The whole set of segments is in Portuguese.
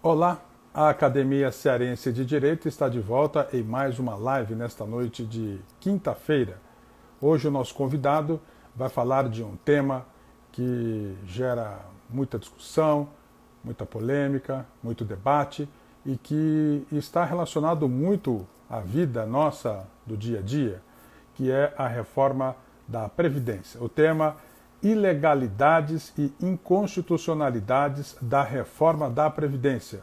Olá, a Academia Cearense de Direito está de volta em mais uma live nesta noite de quinta-feira. Hoje o nosso convidado vai falar de um tema que gera muita discussão, muita polêmica, muito debate e que está relacionado muito à vida nossa do dia a dia, que é a reforma da Previdência. O tema ilegalidades e inconstitucionalidades da reforma da Previdência.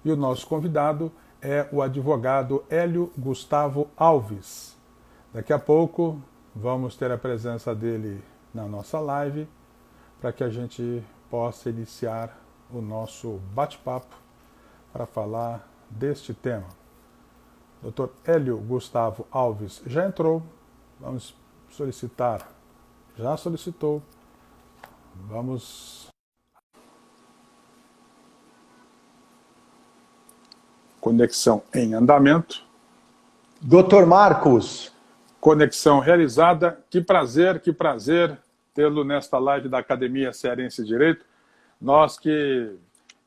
E o nosso convidado é o advogado Hélio Gustavo Alves. Daqui a pouco vamos ter a presença dele na nossa live para que a gente possa iniciar o nosso bate-papo para falar deste tema. Dr. Hélio Gustavo Alves já entrou, vamos solicitar, já solicitou. Vamos. Conexão em andamento. Dr. Marcos. Conexão realizada. Que prazer tê-lo nesta live da Academia Cearense de Direito. Nós que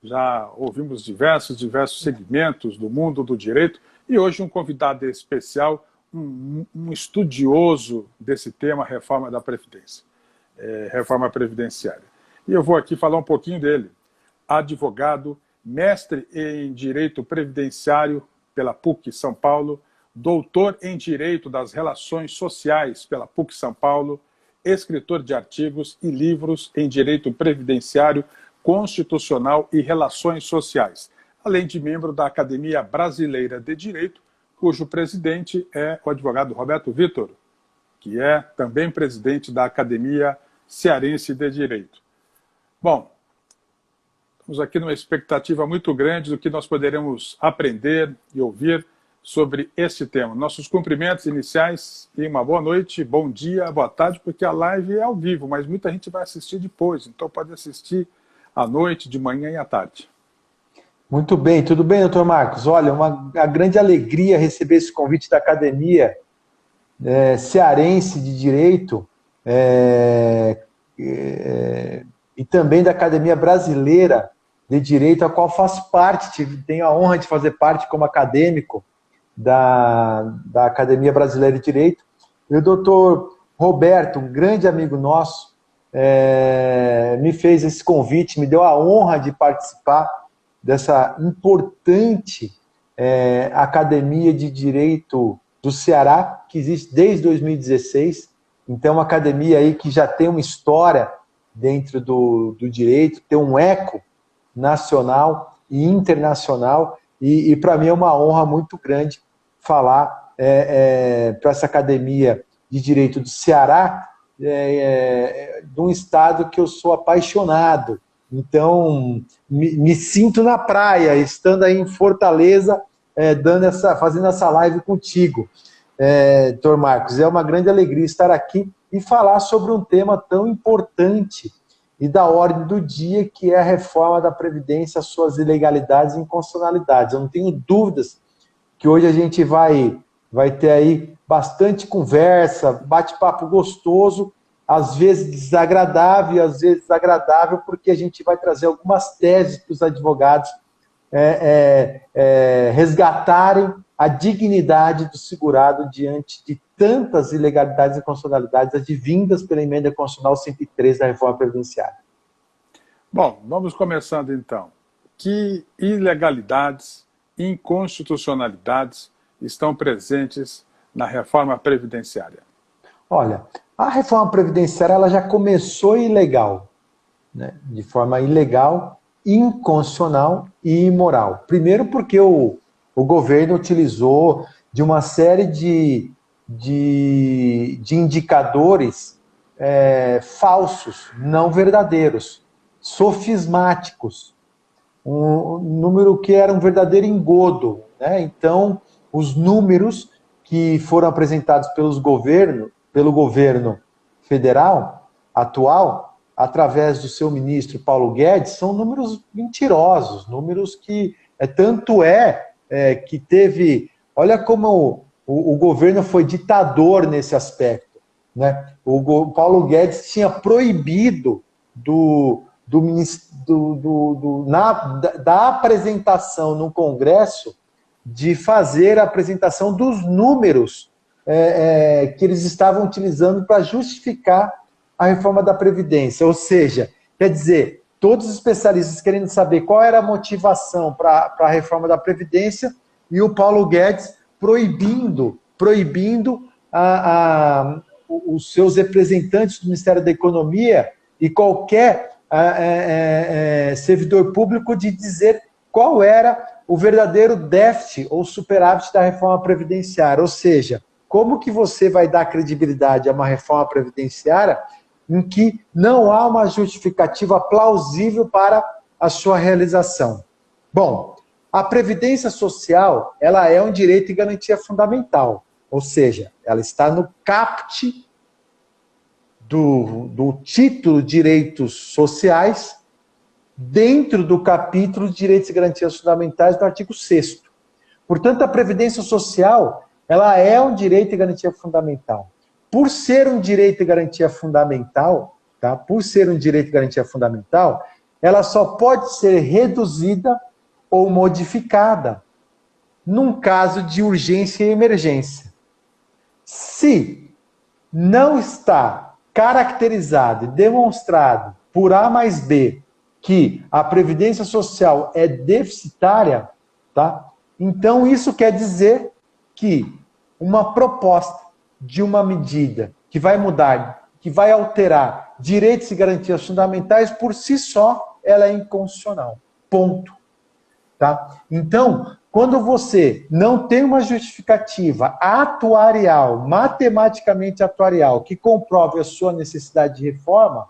já ouvimos diversos segmentos do mundo do direito e hoje um convidado especial, um estudioso desse tema, reforma da Previdência. Reforma previdenciária. E eu vou aqui falar um pouquinho dele. Advogado, mestre em Direito Previdenciário pela PUC São Paulo, doutor em Direito das Relações Sociais pela PUC São Paulo, escritor de artigos e livros em Direito Previdenciário, Constitucional e Relações Sociais, além de membro da Academia Brasileira de Direito, cujo presidente é o advogado Roberto Vitor, que é também presidente da Academia Cearense de Direito. Bom, estamos aqui numa expectativa muito grande do que nós poderemos aprender e ouvir sobre esse tema. Nossos cumprimentos iniciais e uma boa noite, bom dia, boa tarde, porque a live é ao vivo, mas muita gente vai assistir depois, então pode assistir à noite, de manhã e à tarde. Muito bem, tudo bem, doutor Marcos? Olha, uma grande alegria receber esse convite da Academia Cearense de Direito e também da Academia Brasileira de Direito, a qual faço parte, tenho a honra de fazer parte como acadêmico da Academia Brasileira de Direito. E o doutor Roberto, um grande amigo nosso, me fez esse convite, me deu a honra de participar dessa importante Academia de Direito do Ceará, que existe desde 2016. Então, uma academia aí que já tem uma história dentro do direito, tem um eco nacional e internacional, e para mim é uma honra muito grande falar para essa Academia de Direito do Ceará, de um estado que eu sou apaixonado. Então, me sinto na praia, estando aí em Fortaleza, fazendo essa live contigo, doutor Marcos. É uma grande alegria estar aqui e falar sobre um tema tão importante e da ordem do dia, que é a reforma da Previdência, suas ilegalidades e inconstitucionalidades. Eu não tenho dúvidas que hoje a gente vai ter aí bastante conversa, bate-papo gostoso, às vezes desagradável, às vezes agradável, porque a gente vai trazer algumas teses para os advogados resgatarem a dignidade do segurado diante de tantas ilegalidades e inconstitucionalidades advindas pela emenda constitucional 103 da reforma previdenciária. Bom, vamos começando então. Que ilegalidades e inconstitucionalidades estão presentes na reforma previdenciária? Olha, a reforma previdenciária ela já começou ilegal, né? De forma ilegal, inconstitucional e imoral. Primeiro porque o governo utilizou de uma série de indicadores falsos, não verdadeiros, sofismáticos, um número que era um verdadeiro engodo, né? Então, os números que foram apresentados pelo governo federal atual, através do seu ministro Paulo Guedes, são números mentirosos, números que que teve... Olha como o governo foi ditador nesse aspecto, né? O Paulo Guedes tinha proibido da apresentação no Congresso, de fazer a apresentação dos números que eles estavam utilizando para justificar a reforma da Previdência. Ou seja, quer dizer, todos os especialistas querendo saber qual era a motivação para a reforma da Previdência e o Paulo Guedes proibindo os seus representantes do Ministério da Economia e qualquer servidor público de dizer qual era o verdadeiro déficit ou superávit da reforma previdenciária. Ou seja, como que você vai dar credibilidade a uma reforma previdenciária em que não há uma justificativa plausível para a sua realização? Bom, a Previdência Social, ela é um direito e garantia fundamental, ou seja, ela está no caput do título Direitos Sociais, dentro do capítulo de Direitos e Garantias Fundamentais do artigo 6º. Portanto, a Previdência Social, ela é um direito e garantia fundamental. Por ser um direito e garantia fundamental, tá? Por ser um direito e garantia fundamental, ela só pode ser reduzida ou modificada num caso de urgência e emergência. Se não está caracterizado e demonstrado por A mais B que a Previdência Social é deficitária, tá? Então isso quer dizer que uma proposta de uma medida que vai mudar, que vai alterar direitos e garantias fundamentais, por si só, ela é inconstitucional. Ponto. Tá? Então, quando você não tem uma justificativa atuarial, matematicamente atuarial, que comprove a sua necessidade de reforma,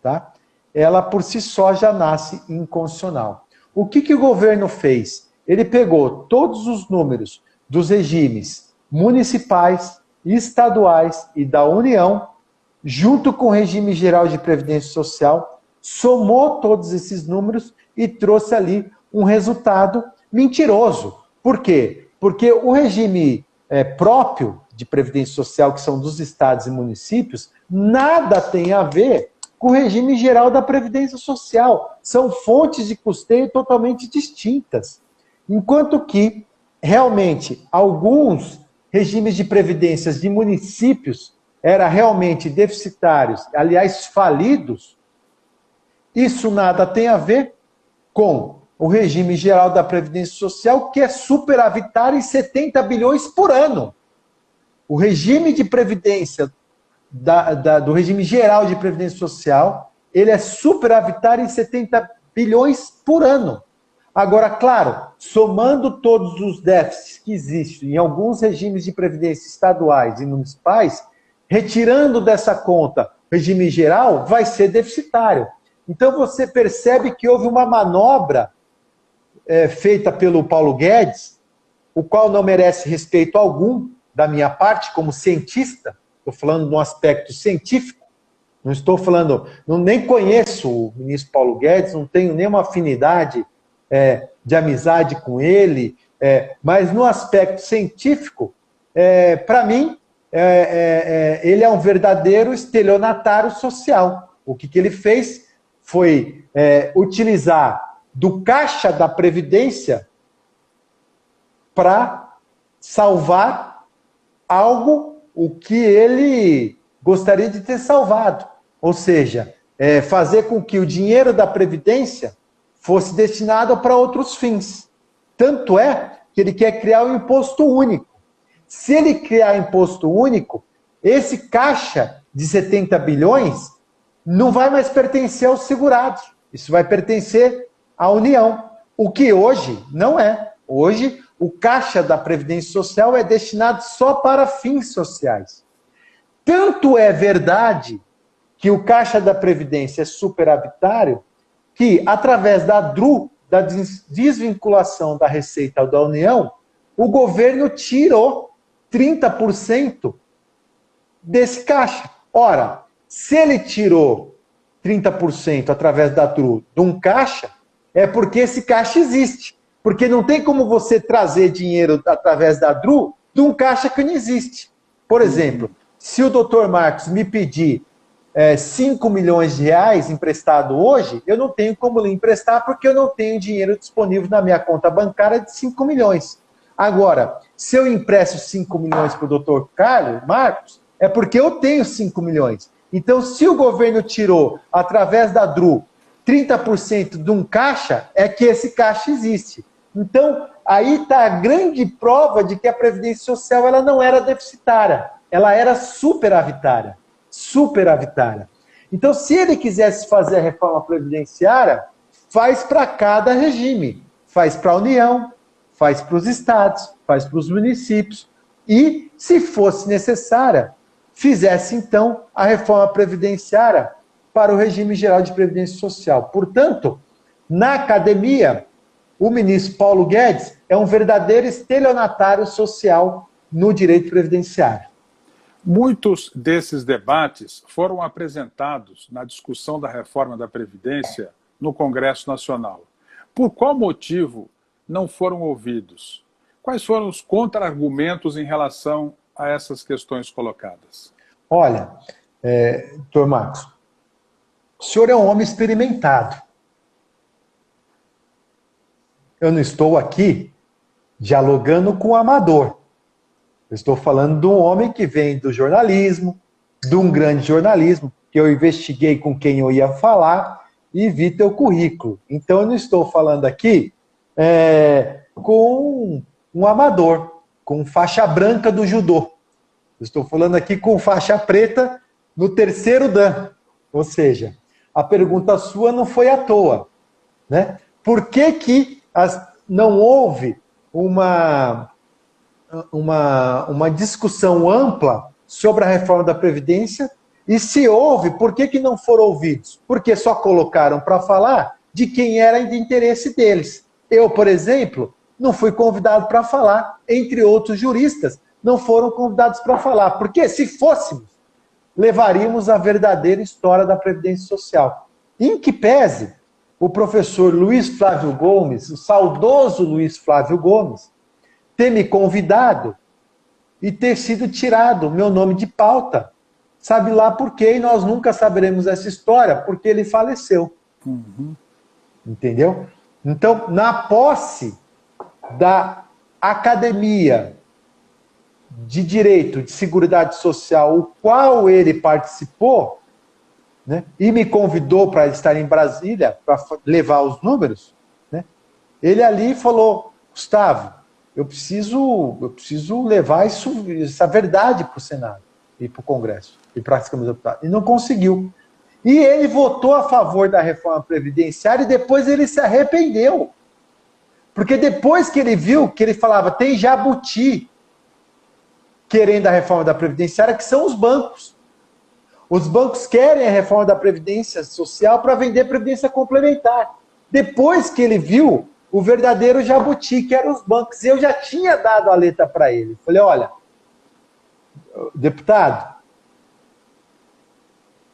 tá? Ela por si só já nasce inconstitucional. O que o governo fez? Ele pegou todos os números dos regimes municipais, estaduais e da União, junto com o regime geral de previdência social, somou todos esses números e trouxe ali um resultado mentiroso. Por quê? Porque o regime próprio de previdência social, que são dos estados e municípios, nada tem a ver com o regime geral da previdência social. São fontes de custeio totalmente distintas. Enquanto que, realmente, alguns regimes de previdências de municípios eram realmente deficitários, aliás, falidos, isso nada tem a ver com o regime geral da Previdência Social, que é superavitário em 70 bilhões por ano. O regime de previdência do regime geral de Previdência Social, ele é superavitário em 70 bilhões por ano. Agora, claro, somando todos os déficits que existem em alguns regimes de previdência estaduais e municipais, retirando dessa conta o regime geral, vai ser deficitário. Então você percebe que houve uma manobra feita pelo Paulo Guedes, o qual não merece respeito algum da minha parte como cientista. Estou falando de um aspecto científico, não estou falando, nem conheço o ministro Paulo Guedes, não tenho nenhuma afinidade de amizade com ele, mas no aspecto científico, para mim, ele é um verdadeiro estelionatário social. O que ele fez foi utilizar do caixa da Previdência para salvar algo o que ele gostaria de ter salvado. Ou seja, fazer com que o dinheiro da Previdência fosse destinado para outros fins. Tanto é que ele quer criar um imposto único. Se ele criar imposto único, esse caixa de 70 bilhões não vai mais pertencer aos segurados. Isso vai pertencer à União. O que hoje não é. Hoje, o caixa da Previdência Social é destinado só para fins sociais. Tanto é verdade que o caixa da Previdência é superavitário que, através da DRU, da desvinculação da Receita da União, o governo tirou 30% desse caixa. Ora, se ele tirou 30% através da DRU de um caixa, é porque esse caixa existe. Porque não tem como você trazer dinheiro através da DRU de um caixa que não existe. Por exemplo, se o Dr. Marcos me pedir 5 milhões de reais emprestado hoje, eu não tenho como lhe emprestar porque eu não tenho dinheiro disponível na minha conta bancária de 5 milhões. Agora, se eu empresto 5 milhões para o doutor Carlos Marcos, é porque eu tenho 5 milhões. Então, se o governo tirou, através da DRU, 30% de um caixa, é que esse caixa existe. Então, aí está a grande prova de que a Previdência Social ela não era deficitária, ela era superavitária. Superavitária. Então, se ele quisesse fazer a reforma previdenciária, faz para cada regime. Faz para a União, faz para os estados, faz para os municípios. E, se fosse necessária, fizesse, então, a reforma previdenciária para o regime geral de previdência social. Portanto, na academia, o ministro Paulo Guedes é um verdadeiro estelionatário social no direito previdenciário. Muitos desses debates foram apresentados na discussão da reforma da Previdência no Congresso Nacional. Por qual motivo não foram ouvidos? Quais foram os contra-argumentos em relação a essas questões colocadas? Olha, doutor Marcos, o senhor é um homem experimentado. Eu não estou aqui dialogando com o amador. Eu estou falando de um homem que vem do jornalismo, de um grande jornalismo, que eu investiguei com quem eu ia falar e vi teu currículo. Então, eu não estou falando aqui com um amador, com faixa branca do judô. Eu estou falando aqui com faixa preta no terceiro dan. Ou seja, a pergunta sua não foi à toa, né? Por que não houve uma discussão ampla sobre a reforma da Previdência? E se houve, por que não foram ouvidos? Porque só colocaram para falar de quem era de interesse deles. Eu, por exemplo, não fui convidado para falar, entre outros juristas, não foram convidados para falar. Porque se fôssemos, levaríamos a verdadeira história da Previdência Social. Em que pese o professor Luiz Flávio Gomes, o saudoso Luiz Flávio Gomes, ter me convidado e ter sido tirado meu nome de pauta. Sabe lá por quê? E nós nunca saberemos essa história, porque ele faleceu. Uhum. Entendeu? Então, na posse da Academia de Direito de Seguridade Social, o qual ele participou, né, e me convidou para estar em Brasília, para levar os números, né, ele ali falou: Gustavo, eu preciso levar essa verdade para o Senado e para o Congresso e para as câmaras de deputados. E não conseguiu. E ele votou a favor da reforma previdenciária e depois ele se arrependeu. Porque depois que ele viu que ele falava, tem jabuti querendo a reforma da Previdenciária, que são os bancos. Os bancos querem a reforma da Previdência Social para vender Previdência Complementar. Depois que ele viu o verdadeiro jabuti, que eram os bancos. Eu já tinha dado a letra para ele. Falei, olha, deputado,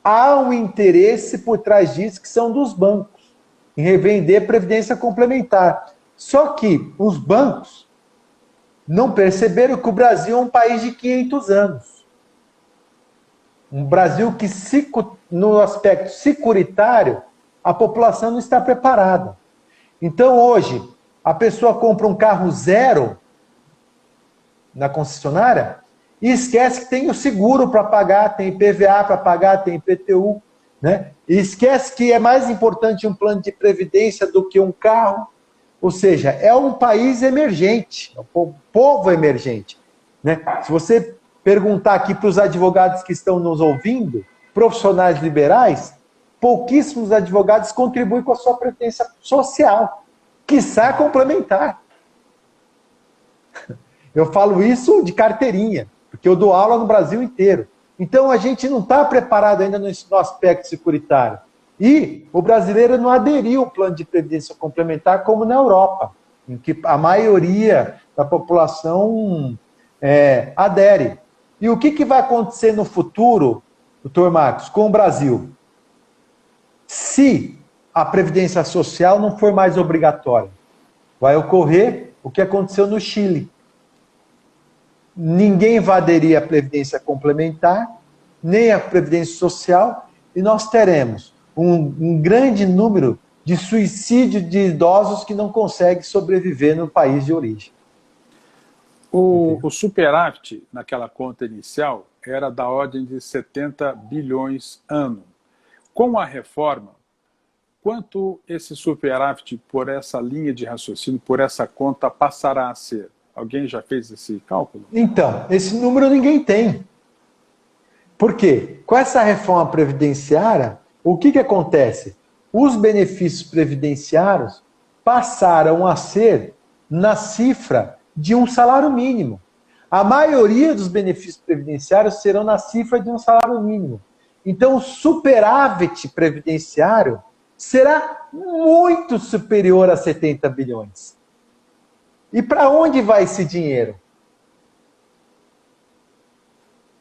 há um interesse por trás disso que são dos bancos, em revender Previdência Complementar. Só que os bancos não perceberam que o Brasil é um país de 500 anos. Um Brasil que, no aspecto securitário, a população não está preparada. Então, hoje, a pessoa compra um carro zero na concessionária e esquece que tem o seguro para pagar, tem IPVA para pagar, tem IPTU, né? E esquece que é mais importante um plano de previdência do que um carro. Ou seja, é um país emergente, é um povo emergente, né? Se você perguntar aqui para os advogados que estão nos ouvindo, profissionais liberais, pouquíssimos advogados contribuem com a sua previdência social, quiçá complementar. Eu falo isso de carteirinha, porque eu dou aula no Brasil inteiro. Então a gente não está preparado ainda no aspecto securitário. E o brasileiro não aderiu ao plano de previdência complementar como na Europa, em que a maioria da população adere. E o que vai acontecer no futuro, doutor Marcos, com o Brasil? Se a previdência social não for mais obrigatória, vai ocorrer o que aconteceu no Chile. Ninguém vai aderir à previdência complementar, nem à previdência social, e nós teremos um grande número de suicídio de idosos que não conseguem sobreviver no país de origem. O superávit naquela conta inicial era da ordem de 70 bilhões ano. Com a reforma, quanto esse superávit por essa linha de raciocínio, por essa conta, passará a ser? Alguém já fez esse cálculo? Então, esse número ninguém tem. Por quê? Com essa reforma previdenciária, o que acontece? Os benefícios previdenciários passaram a ser na cifra de um salário mínimo. A maioria dos benefícios previdenciários serão na cifra de um salário mínimo. Então, o superávit previdenciário será muito superior a 70 bilhões. E para onde vai esse dinheiro?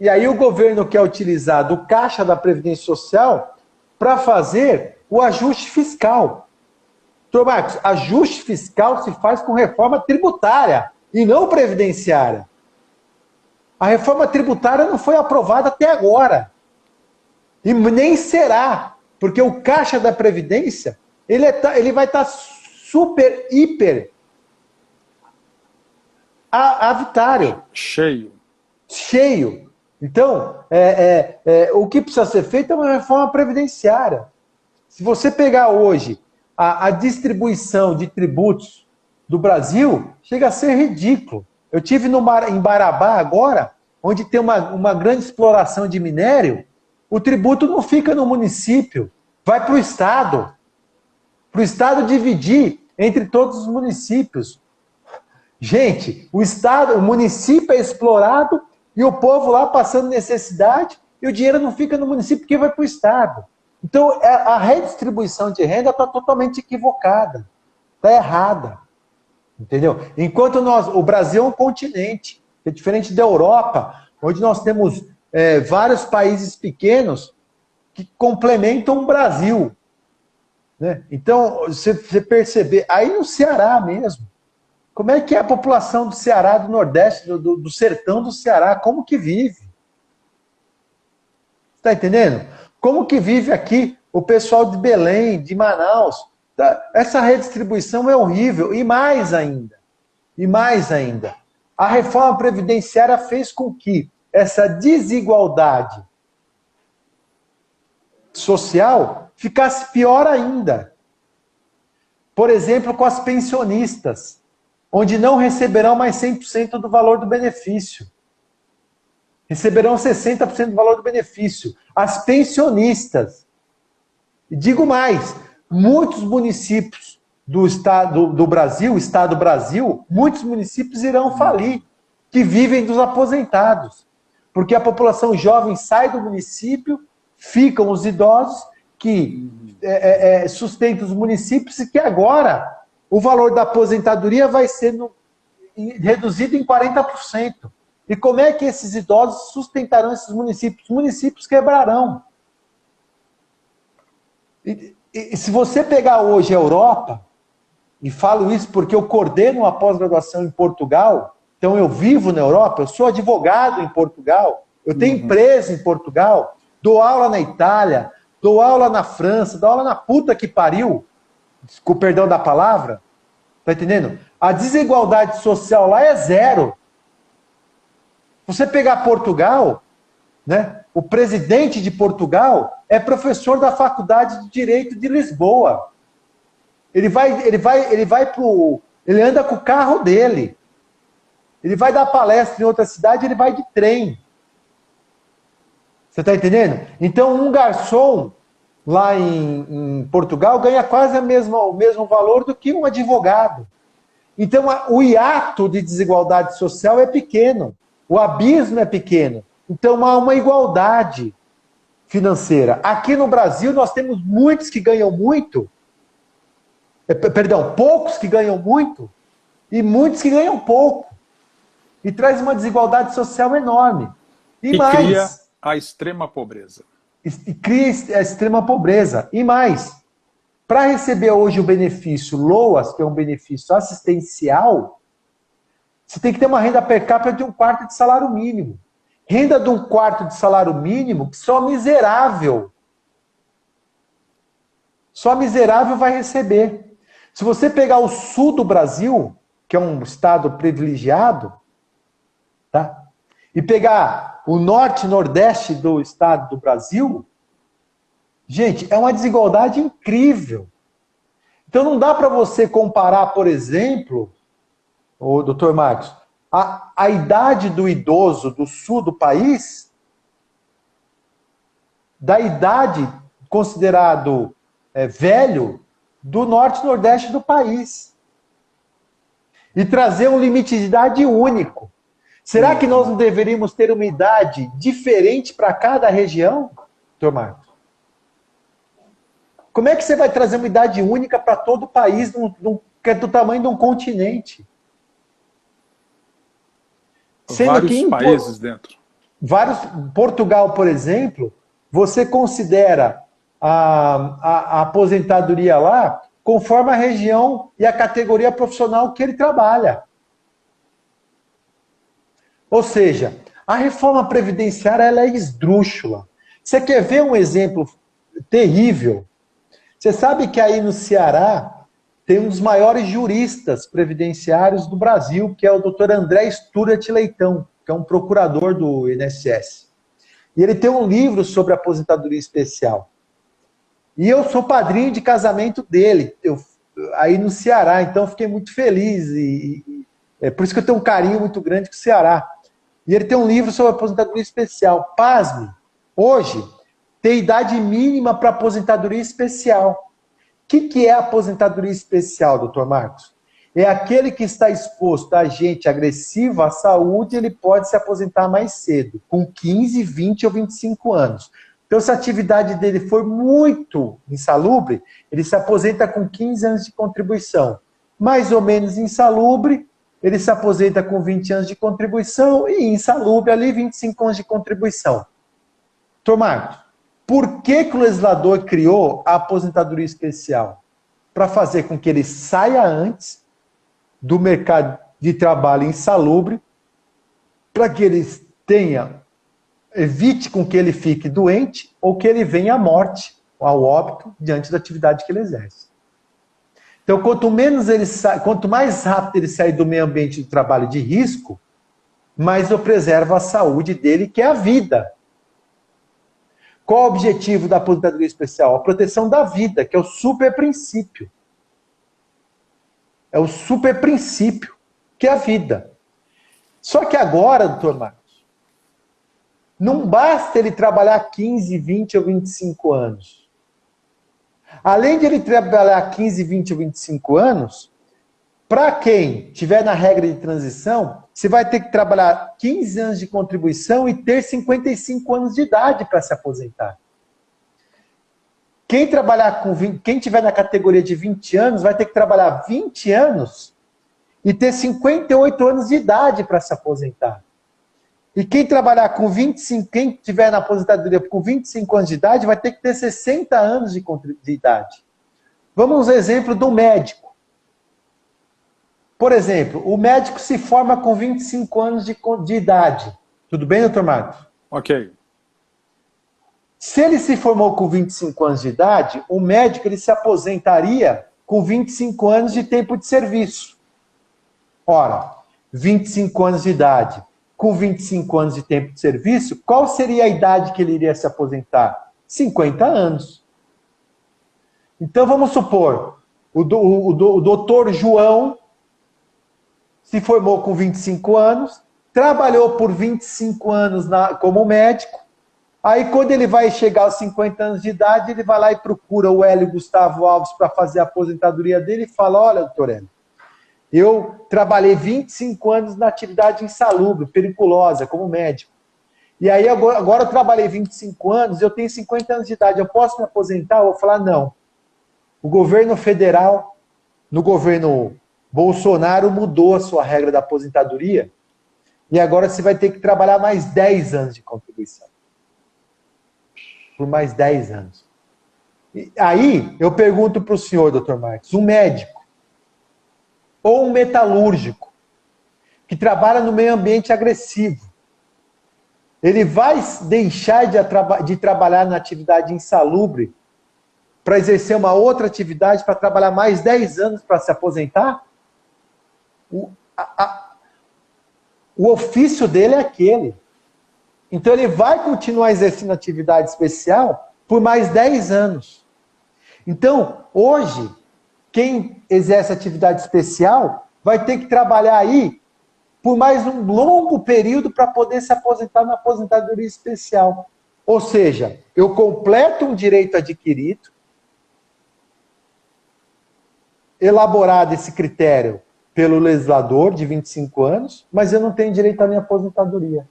E aí o governo quer utilizar do caixa da Previdência Social para fazer o ajuste fiscal. Doutor Marcos, ajuste fiscal se faz com reforma tributária e não previdenciária. A reforma tributária não foi aprovada até agora. E nem será, porque o caixa da Previdência ele vai estar super, hiper avitário. Cheio. Então, o que precisa ser feito é uma reforma previdenciária. Se você pegar hoje a distribuição de tributos do Brasil, chega a ser ridículo. Eu estive em Marabá agora, onde tem uma grande exploração de minério, o tributo não fica no município, vai para o Estado. Para o Estado dividir entre todos os municípios. Gente, o município é explorado e o povo lá passando necessidade e o dinheiro não fica no município porque vai para o Estado. Então, a redistribuição de renda está totalmente equivocada. Está errada. Entendeu? Enquanto o Brasil é um continente, é diferente da Europa, onde nós temos vários países pequenos que complementam o Brasil. Né? Então, você perceber, aí no Ceará mesmo, como é que é a população do Ceará, do Nordeste, do sertão do Ceará, como que vive? Está entendendo? Como que vive aqui o pessoal de Belém, de Manaus? Essa redistribuição é horrível. E mais ainda, a reforma previdenciária fez com que essa desigualdade social ficasse pior ainda. Por exemplo, com as pensionistas, onde não receberão mais 100% do valor do benefício. Receberão 60% do valor do benefício. As pensionistas. E digo mais, muitos municípios do Estado Brasil, muitos municípios irão falir, que vivem dos aposentados. Porque a população jovem sai do município, ficam os idosos, que sustentam os municípios, e que agora o valor da aposentadoria vai ser reduzido em 40%. E como é que esses idosos sustentarão esses municípios? Os municípios quebrarão. E se você pegar hoje a Europa, e falo isso porque eu coordeno uma pós-graduação em Portugal, então eu vivo na Europa, eu sou advogado em Portugal, eu tenho empresa em Portugal, dou aula na Itália, dou aula na França, dou aula na puta que pariu, com o perdão da palavra, tá entendendo? A desigualdade social lá é zero. Você pegar Portugal, né? O presidente de Portugal é professor da Faculdade de Direito de Lisboa. Ele anda com o carro dele. Ele vai dar palestra em outra cidade, ele vai de trem. Você está entendendo? Então, um garçom lá em Portugal ganha quase o mesmo valor do que um advogado. Então, o hiato de desigualdade social é pequeno. O abismo é pequeno. Então, há uma igualdade financeira. Aqui no Brasil, nós temos muitos que ganham muito, poucos que ganham muito, e muitos que ganham pouco. E traz uma desigualdade social enorme. E mais, cria a extrema pobreza. E cria a extrema pobreza. E mais, para receber hoje o benefício LOAS, que é um benefício assistencial, você tem que ter uma renda per capita de 1/4 de salário mínimo. Renda de 1/4 de salário mínimo, que só miserável só miserável vai receber. Se você pegar o sul do Brasil, que é um estado privilegiado, tá? E pegar o norte e nordeste do estado do Brasil, gente, é uma desigualdade incrível. Então não dá para você comparar, por exemplo, o doutor Marcos, a idade do idoso do sul do país da idade considerado velho do norte e nordeste do país. E trazer um limite de idade único. Será que nós não deveríamos ter uma idade diferente para cada região, doutor Marcos? Como é que você vai trazer uma idade única para todo o país, que é do tamanho de um continente? Sendo vários que países dentro. Portugal, por exemplo, você considera a aposentadoria lá conforme a região e a categoria profissional que ele trabalha. Ou seja, a reforma previdenciária ela é esdrúxula. Você quer ver um exemplo terrível? Você sabe que aí no Ceará tem um dos maiores juristas previdenciários do Brasil, que é o Dr. André Sturett Leitão, que é um procurador do INSS. E ele tem um livro sobre aposentadoria especial. E eu sou padrinho de casamento dele, aí no Ceará, então eu fiquei muito feliz. É por isso que eu tenho um carinho muito grande com o Ceará. E ele tem um livro sobre aposentadoria especial. Pasme, hoje tem idade mínima para aposentadoria especial. O que é aposentadoria especial, doutor Marcos? É aquele que está exposto a agente agressivo à saúde, ele pode se aposentar mais cedo, com 15, 20 ou 25 anos. Então, se a atividade dele for muito insalubre, ele se aposenta com 15 anos de contribuição. Mais ou menos insalubre, ele se aposenta com 20 anos de contribuição e insalubre ali 25 anos de contribuição. Doutor Marcos, por que o legislador criou a aposentadoria especial? Para fazer com que ele saia antes do mercado de trabalho insalubre, para que ele evite com que ele fique doente ou que ele venha à morte, ao óbito, diante da atividade que ele exerce. Então, quanto mais rápido ele sair do meio ambiente de trabalho de risco, mais eu preservo a saúde dele, que é a vida. Qual o objetivo da aposentadoria especial? A proteção da vida, que é o super princípio. É o super princípio, que é a vida. Só que agora, doutor Marcos, não basta ele trabalhar 15, 20 ou 25 anos. Além de ele trabalhar 15, 20 ou 25 anos, para quem estiver na regra de transição, você vai ter que trabalhar 15 anos de contribuição e ter 55 anos de idade para se aposentar. Quem estiver na categoria de 20 anos vai ter que trabalhar 20 anos e ter 58 anos de idade para se aposentar. E quem trabalhar com 25, quem estiver na aposentadoria com 25 anos de idade, vai ter que ter 60 anos de idade. Vamos ao exemplo do médico. Por exemplo, o médico se forma com 25 anos de idade. Tudo bem, doutor Marcos? Ok. Se ele se formou com 25 anos de idade, o médico ele se aposentaria com 25 anos de tempo de serviço. Ora, 25 anos de idade com 25 anos de tempo de serviço, qual seria a idade que ele iria se aposentar? 50 anos. Então vamos supor, o doutor João se formou com 25 anos, trabalhou por 25 anos como médico, aí quando ele vai chegar aos 50 anos de idade, ele vai lá e procura o Hélio Gustavo Alves para fazer a aposentadoria dele e fala, olha, doutor Hélio, eu trabalhei 25 anos na atividade insalubre, periculosa, como médico. E aí agora eu trabalhei 25 anos, eu tenho 50 anos de idade, eu posso me aposentar? Eu vou falar, não. O governo federal, no governo Bolsonaro, mudou a sua regra da aposentadoria e agora você vai ter que trabalhar mais 10 anos de contribuição. Por mais 10 anos. E aí, eu pergunto para o senhor, doutor Marcos, um médico ou um metalúrgico que trabalha no meio ambiente agressivo, ele vai deixar de trabalhar na atividade insalubre para exercer uma outra atividade, para trabalhar mais 10 anos para se aposentar? O ofício dele é aquele. Então ele vai continuar exercendo atividade especial por mais 10 anos. Então, hoje, quem exerce atividade especial vai ter que trabalhar aí por mais um longo período para poder se aposentar na aposentadoria especial. Ou seja, eu completo um direito adquirido, elaborado esse critério pelo legislador de 25 anos, mas eu não tenho direito à minha aposentadoria.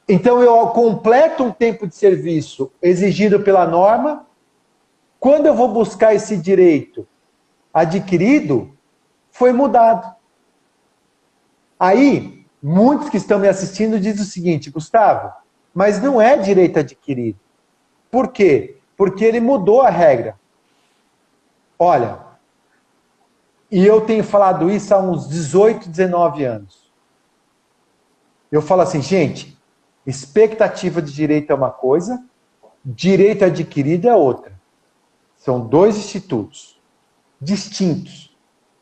Então eu completo um tempo de serviço exigido pela norma. Quando eu vou buscar esse direito adquirido, foi mudado. Aí, muitos que estão me assistindo dizem o seguinte: Gustavo, mas não é direito adquirido. Por quê? Porque ele mudou a regra. Olha, e eu tenho falado isso há uns 18, 19 anos. Eu falo assim, gente, expectativa de direito é uma coisa, direito adquirido é outra. São dois institutos distintos.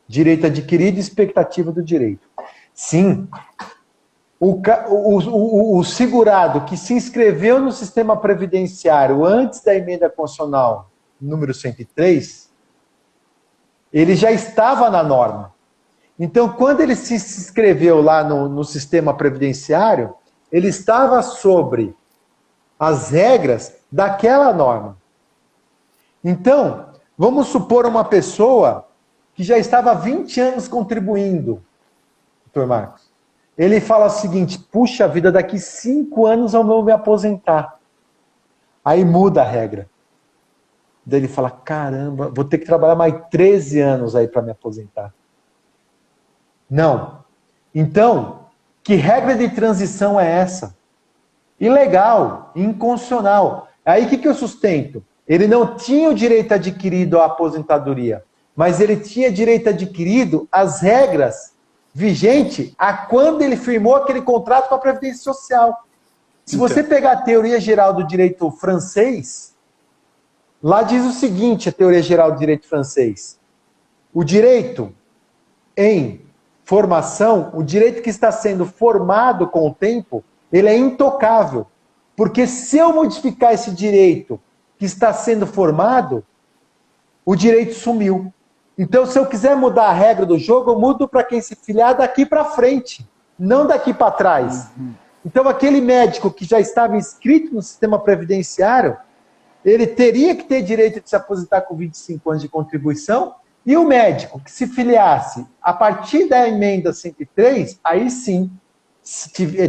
Direito adquirido e expectativa do direito. Sim, o segurado que se inscreveu no sistema previdenciário antes da emenda constitucional número 103, ele já estava na norma. Então, quando ele se inscreveu lá no sistema previdenciário, ele estava sobre as regras daquela norma. Então, vamos supor uma pessoa que já estava há 20 anos contribuindo, doutor Marcos. Ele fala o seguinte: puxa vida, daqui 5 anos eu vou me aposentar. Aí muda a regra. Daí ele fala, caramba, vou ter que trabalhar mais 13 anos aí para me aposentar. Não. Então, que regra de transição é essa? Ilegal, inconstitucional. Aí o que eu sustento? Ele não tinha o direito adquirido à aposentadoria, mas ele tinha direito adquirido às regras vigentes a quando ele firmou aquele contrato com a Previdência Social. Se você pegar a teoria geral do direito francês, lá diz o seguinte, a teoria geral do direito francês: o direito em formação, o direito que está sendo formado com o tempo, ele é intocável. Porque se eu modificar esse direito que está sendo formado, o direito sumiu. Então, se eu quiser mudar a regra do jogo, eu mudo para quem se filiar daqui para frente, não daqui para trás. Então, aquele médico que já estava inscrito no sistema previdenciário, ele teria que ter direito de se aposentar com 25 anos de contribuição. E o médico que se filiasse a partir da emenda 103, aí sim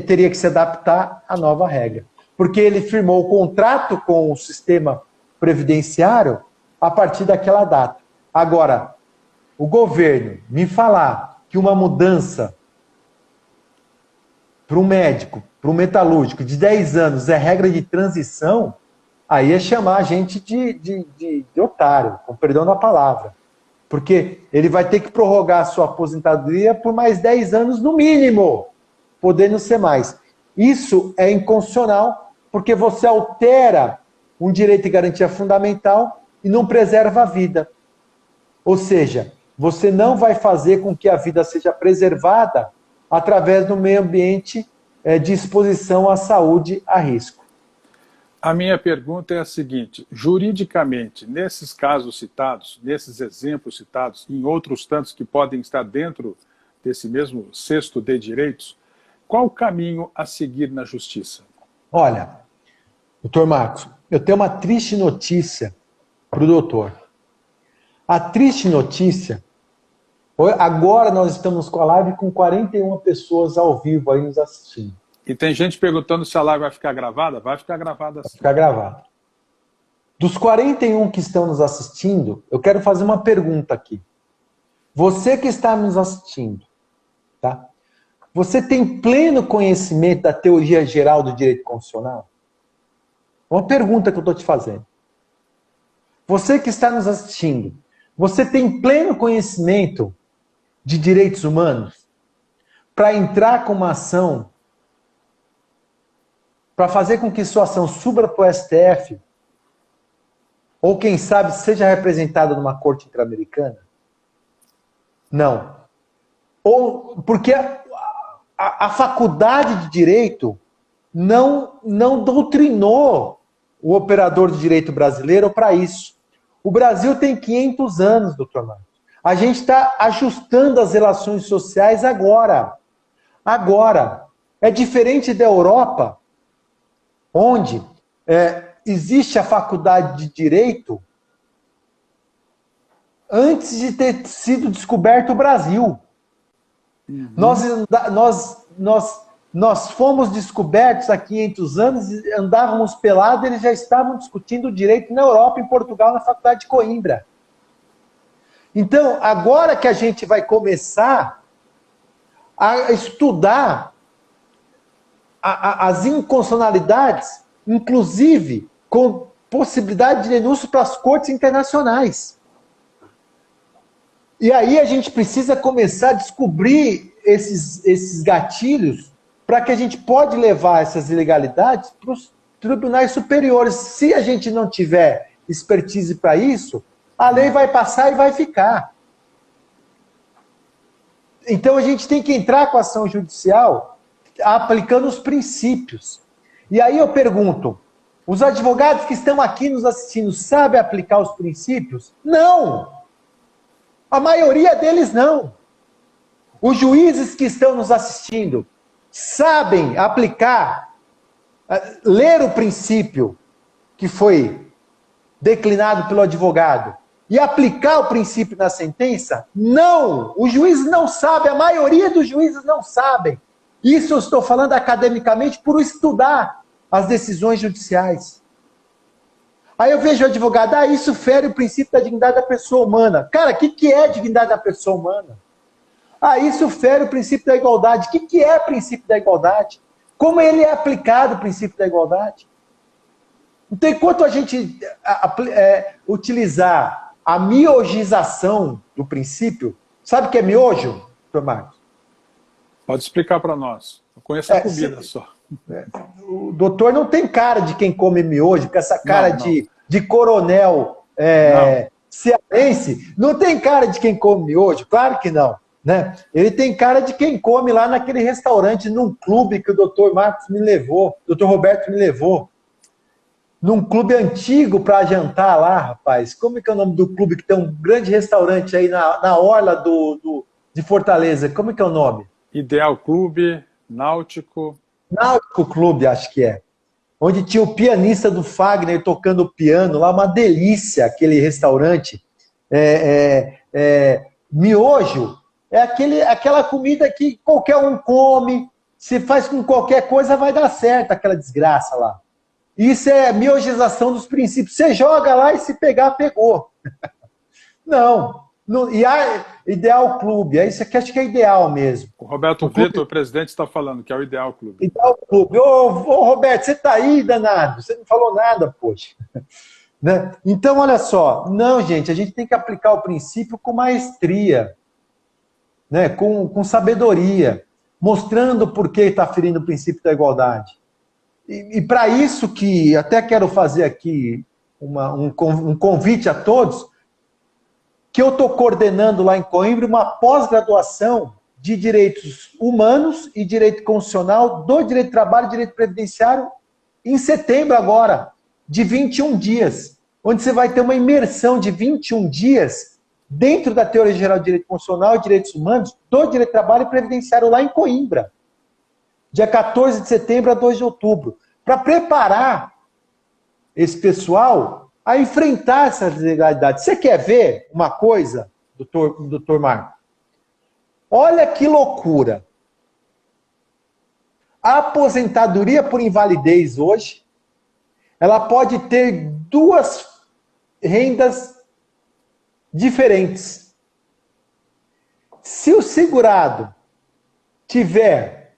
teria que se adaptar à nova regra. Porque ele firmou o contrato com o sistema previdenciário a partir daquela data. Agora, o governo me falar que uma mudança para um médico, para um metalúrgico de 10 anos é regra de transição, aí é chamar a gente de otário, com perdão da palavra. Porque ele vai ter que prorrogar a sua aposentadoria por mais 10 anos no mínimo, podendo ser mais. Isso é inconstitucional, porque você altera um direito de garantia fundamental e não preserva a vida. Ou seja, você não vai fazer com que a vida seja preservada através do meio ambiente de exposição à saúde a risco. A minha pergunta é a seguinte: juridicamente, nesses casos citados, nesses exemplos citados, em outros tantos que podem estar dentro desse mesmo cesto de direitos, qual o caminho a seguir na justiça? Olha, doutor Marcos, eu tenho uma triste notícia para o doutor. A triste notícia, agora nós estamos com a live com 41 pessoas ao vivo aí nos assistindo. E tem gente perguntando se a live vai ficar gravada? Vai ficar gravada sim. Vai ficar gravada. Dos 41 que estão nos assistindo, eu quero fazer uma pergunta aqui. Você que está nos assistindo, tá? Você tem pleno conhecimento da teoria geral do direito constitucional? Uma pergunta que eu estou te fazendo. Você que está nos assistindo, você tem pleno conhecimento de direitos humanos para entrar com uma ação para fazer com que sua ação suba para o STF, ou quem sabe seja representada numa corte interamericana? Não. Ou porque a faculdade de direito não doutrinou o operador de direito brasileiro para isso. O Brasil tem 500 anos, doutor Marcos. A gente está ajustando as relações sociais agora. Agora. É diferente da Europa, onde existe a faculdade de direito antes de ter sido descoberto o Brasil. Uhum. Nós fomos descobertos há 500 anos, andávamos pelados, eles já estavam discutindo direito na Europa, em Portugal, na Faculdade de Coimbra. Então, agora que a gente vai começar a estudar as inconstitucionalidades, inclusive com possibilidade de denúncia para as cortes internacionais. E aí a gente precisa começar a descobrir esses gatilhos para que a gente pode levar essas ilegalidades para os tribunais superiores. Se a gente não tiver expertise para isso, a lei vai passar e vai ficar. Então a gente tem que entrar com a ação judicial aplicando os princípios. E aí eu pergunto, os advogados que estão aqui nos assistindo sabem aplicar os princípios? Não! A maioria deles não. Os juízes que estão nos assistindo sabem aplicar, ler o princípio que foi declinado pelo advogado e aplicar o princípio na sentença? Não! Os juízes não sabem, a maioria dos juízes não sabem. Isso eu estou falando academicamente por estudar as decisões judiciais. Aí eu vejo o advogado, isso fere o princípio da dignidade da pessoa humana. Cara, o que é dignidade da pessoa humana? Isso fere o princípio da igualdade. O que é o princípio da igualdade? Como ele é aplicado, o princípio da igualdade? Então, enquanto a gente utilizar a miogização do princípio, sabe o que é miojo, doutor Marcos? Pode explicar para nós. Eu conheço a comida só. O doutor não tem cara de quem come miojo, com essa cara de coronel cearense. Não tem cara de quem come miojo, claro que não. Né? Ele tem cara de quem come lá naquele restaurante, num clube que o doutor Marcos me levou, o doutor Roberto me levou. Num clube antigo para jantar lá, rapaz. Como é que é o nome do clube que tem um grande restaurante aí na orla de Fortaleza? Como é que é o nome? Ideal Clube, Náutico Clube, acho que é. Onde tinha o pianista do Fagner tocando piano lá, uma delícia aquele restaurante. Miojo é aquela comida que qualquer um come, se faz com qualquer coisa vai dar certo, aquela desgraça lá. Isso é miogização dos princípios. Você joga lá e se pegar, pegou. Não. E a Ideal Clube, isso aqui acho que é ideal mesmo. O Roberto Vitor, o presidente, está falando que é o Ideal Clube. Ideal Clube. Ô, Roberto, você está aí, danado? Você não falou nada, poxa. Né? Então, olha só. Não, gente, a gente tem que aplicar o princípio com maestria, né? com sabedoria, mostrando por que está ferindo o princípio da igualdade. E para isso que até quero fazer aqui um convite a todos, que eu estou coordenando lá em Coimbra uma pós-graduação de direitos humanos e direito constitucional do direito do trabalho e direito previdenciário em setembro agora, de 21 dias, onde você vai ter uma imersão de 21 dias dentro da teoria geral de direito constitucional e direitos humanos do direito do trabalho e previdenciário lá em Coimbra, dia 14 de setembro a 2 de outubro, para preparar esse pessoal a enfrentar essas ilegalidades. Você quer ver uma coisa, doutor Marco? Olha que loucura. A aposentadoria por invalidez hoje, ela pode ter duas rendas diferentes. Se o segurado tiver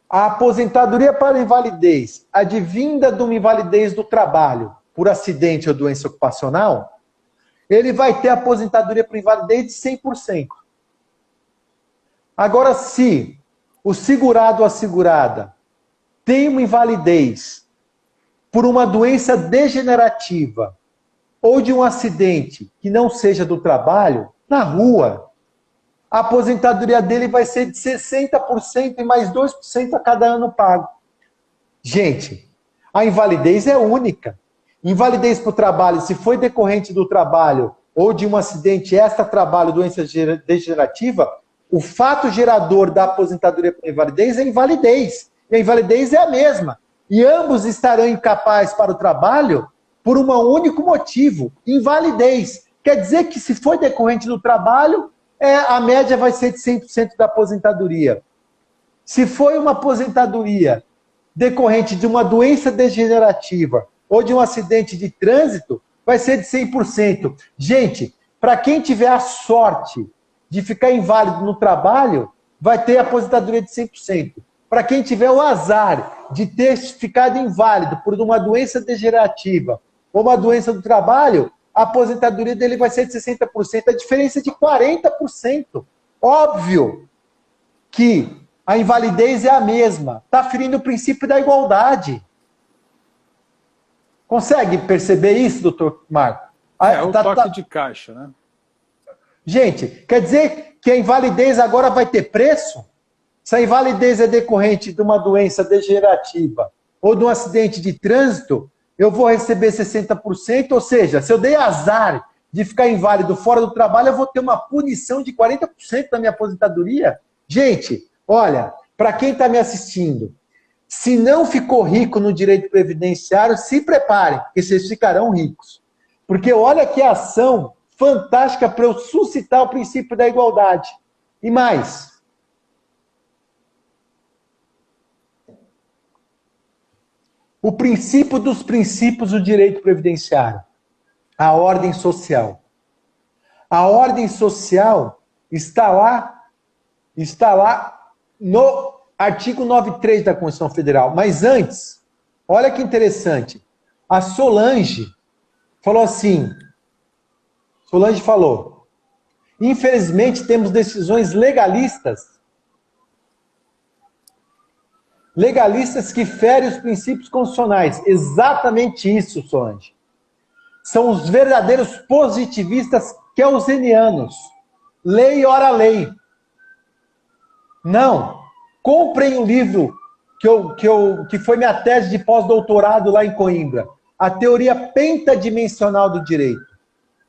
a aposentadoria para invalidez advinda de uma invalidez do trabalho, por acidente ou doença ocupacional, ele vai ter aposentadoria por invalidez de 100%. Agora, se o segurado ou a segurada tem uma invalidez por uma doença degenerativa ou de um acidente que não seja do trabalho, na rua, a aposentadoria dele vai ser de 60% e mais 2% a cada ano pago. Gente, a invalidez é única. Invalidez para o trabalho, se foi decorrente do trabalho ou de um acidente extra-trabalho, doença degenerativa, o fato gerador da aposentadoria por invalidez é invalidez. E a invalidez é a mesma. E ambos estarão incapazes para o trabalho por um único motivo, invalidez. Quer dizer que se foi decorrente do trabalho, a média vai ser de 100% da aposentadoria. Se foi uma aposentadoria decorrente de uma doença degenerativa ou de um acidente de trânsito, vai ser de 100%. Gente, para quem tiver a sorte de ficar inválido no trabalho, vai ter aposentadoria de 100%. Para quem tiver o azar de ter ficado inválido por uma doença degenerativa ou uma doença do trabalho, a aposentadoria dele vai ser de 60%, a diferença é de 40%. Óbvio que a invalidez é a mesma, está ferindo o princípio da igualdade. Consegue perceber isso, doutor Marco? É o toque de caixa, né? Gente, quer dizer que a invalidez agora vai ter preço? Se a invalidez é decorrente de uma doença degenerativa ou de um acidente de trânsito, eu vou receber 60%, ou seja, se eu dei azar de ficar inválido fora do trabalho, eu vou ter uma punição de 40% da minha aposentadoria? Gente, olha, para quem está me assistindo, se não ficou rico no direito previdenciário, se preparem, porque vocês ficarão ricos. Porque olha que ação fantástica para eu suscitar o princípio da igualdade. E mais, o princípio dos princípios do direito previdenciário, a ordem social. A ordem social está lá no artigo 93 da Constituição Federal. Mas antes, olha que interessante, a Solange falou assim, infelizmente temos decisões legalistas que ferem os princípios constitucionais. Exatamente isso, Solange. São os verdadeiros positivistas kelsenianos. Lei ora lei. Não. Comprem o livro que foi minha tese de pós-doutorado lá em Coimbra. A teoria pentadimensional do direito.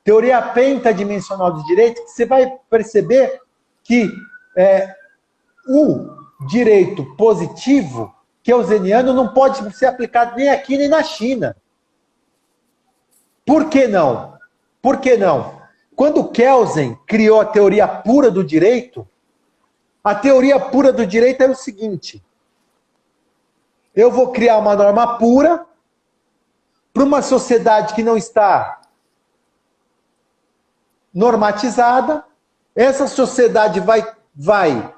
Teoria pentadimensional do direito, que você vai perceber que o direito positivo kelseniano não pode ser aplicado nem aqui nem na China. Por que não? Por que não? Quando Kelsen criou a teoria pura do direito, a teoria pura do direito é o seguinte: eu vou criar uma norma pura para uma sociedade que não está normatizada, essa sociedade vai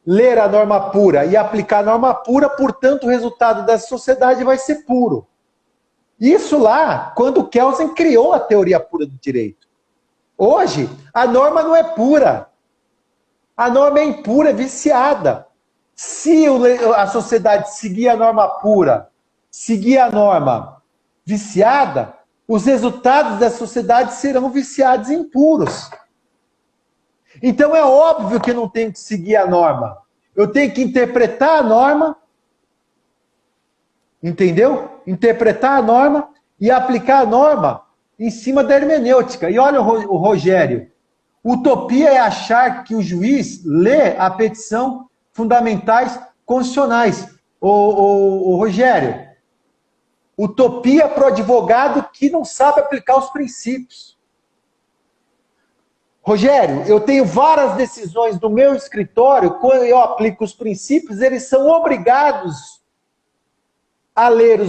ler a norma pura e aplicar a norma pura, portanto o resultado dessa sociedade vai ser puro. Isso lá, quando Kelsen criou a teoria pura do direito. Hoje, a norma não é pura. A norma é impura, é viciada. Se a sociedade seguir a norma pura, seguir a norma viciada, os resultados da sociedade serão viciados e impuros. Então é óbvio que eu não tenho que seguir a norma. Eu tenho que interpretar a norma, entendeu? Interpretar a norma e aplicar a norma em cima da hermenêutica. E olha o Rogério, utopia é achar que o juiz lê a petição fundamentais constitucionais. O Rogério, utopia para o advogado que não sabe aplicar os princípios. Rogério, eu tenho várias decisões no meu escritório, quando eu aplico os princípios, eles são obrigados a ler,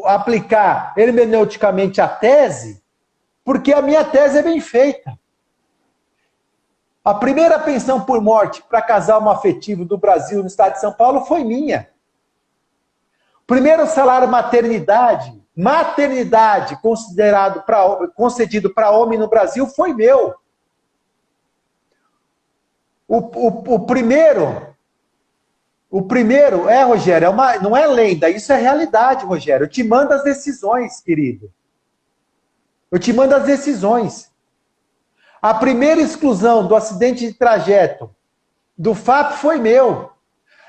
aplicar hermeneuticamente a tese, porque a minha tese é bem feita. A primeira pensão por morte para casal homoafetivo do Brasil, no estado de São Paulo, foi minha. Primeiro salário maternidade concedido para homem no Brasil, foi meu. O primeiro O primeiro, Rogério, não é lenda, isso é realidade, Rogério. Eu te mando as decisões, querido. Eu te mando as decisões. A primeira exclusão do acidente de trajeto do FAP foi meu.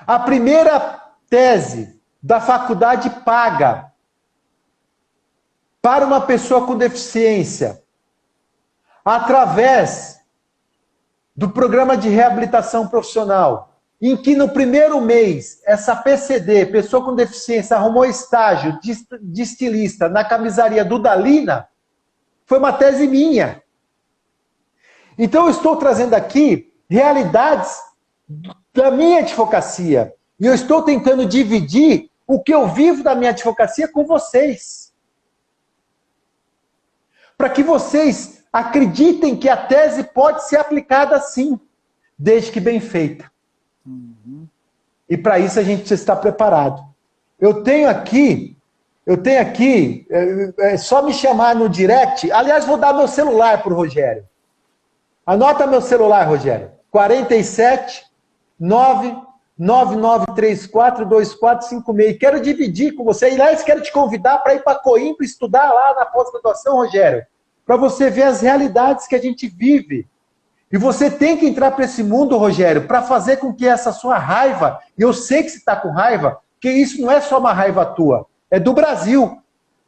A primeira tese da faculdade paga para uma pessoa com deficiência, através do programa de reabilitação profissional, em que no primeiro mês, essa PCD, pessoa com deficiência, arrumou estágio de estilista na camisaria do Dalina, foi uma tese minha. Então eu estou trazendo aqui realidades da minha advocacia. E eu estou tentando dividir o que eu vivo da minha advocacia com vocês. Para que vocês acreditem que a tese pode ser aplicada sim, desde que bem feita. E para isso a gente precisa estar preparado. Eu tenho aqui, é só me chamar no direct. Aliás, vou dar meu celular para o Rogério. Anota meu celular, Rogério. 47 999342456. Quero dividir com você. Aliás, quero te convidar para ir para Coimbra estudar lá na pós-graduação, Rogério. Para você ver as realidades que a gente vive. E você tem que entrar para esse mundo, Rogério, para fazer com que essa sua raiva, e eu sei que você está com raiva, porque isso não é só uma raiva tua, é do Brasil,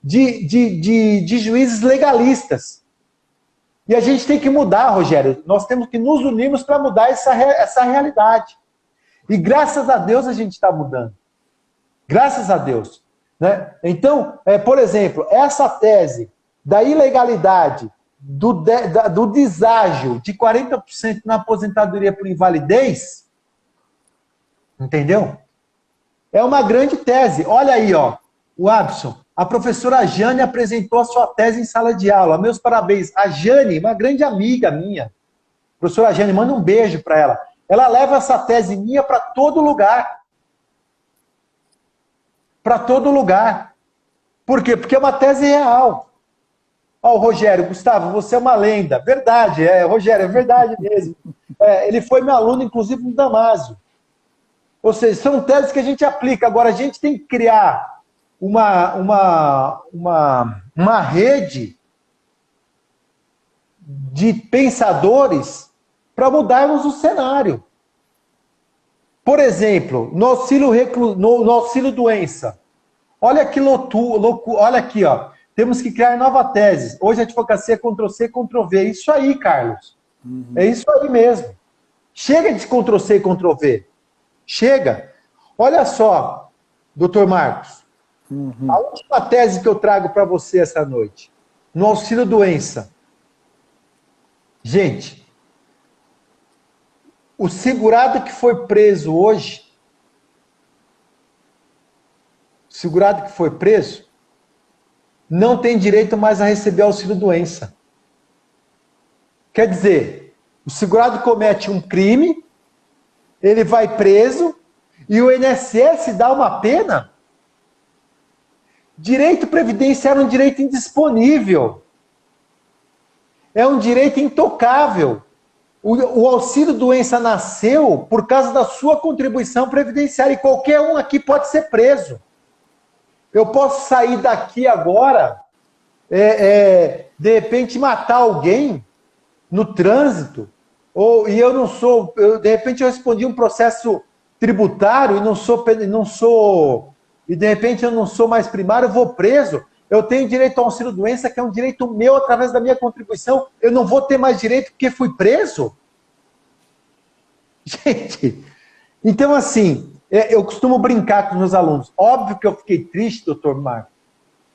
de juízes legalistas. E a gente tem que mudar, Rogério. Nós temos que nos unirmos para mudar essa realidade. E graças a Deus a gente está mudando. Graças a Deus. Né? Então, por exemplo, essa tese da ilegalidade, do deságio de 40% na aposentadoria por invalidez, entendeu? É uma grande tese. Olha aí, ó, o Abson. A professora Jane apresentou a sua tese em sala de aula. Meus parabéns. A Jane, uma grande amiga minha. Professora Jane, manda um beijo para ela. Ela leva essa tese minha para todo lugar. Para todo lugar. Por quê? Porque é uma tese real. Ó, o Rogério, Gustavo, você é uma lenda. Verdade, Rogério, é verdade mesmo. Ele foi meu aluno, inclusive, no Damásio. Ou seja, são teses que a gente aplica. Agora, a gente tem que criar uma rede de pensadores para mudarmos o cenário. Por exemplo, no auxílio doença. Olha que loucura. Olha aqui, ó. Temos que criar nova tese. Hoje a advocacia é Ctrl-C, Ctrl-V. Isso aí, Carlos. É isso aí mesmo. Chega de Ctrl-C e Ctrl-V. Chega. Olha só, doutor Marcos. A última tese que eu trago para você essa noite. No auxílio doença. Gente, o segurado que foi preso hoje, não tem direito mais a receber auxílio-doença. Quer dizer, o segurado comete um crime, ele vai preso, e o INSS dá uma pena? Direito previdenciário é um direito indisponível. É um direito intocável. O auxílio-doença nasceu por causa da sua contribuição previdenciária, e qualquer um aqui pode ser preso. Eu posso sair daqui agora, de repente matar alguém no trânsito, e eu não sou, de repente eu respondi um processo tributário e de repente eu não sou mais primário, eu vou preso. Eu tenho direito ao auxílio-doença, que é um direito meu através da minha contribuição. Eu não vou ter mais direito porque fui preso? Gente, então assim, eu costumo brincar com os meus alunos. Óbvio que eu fiquei triste, doutor Marco,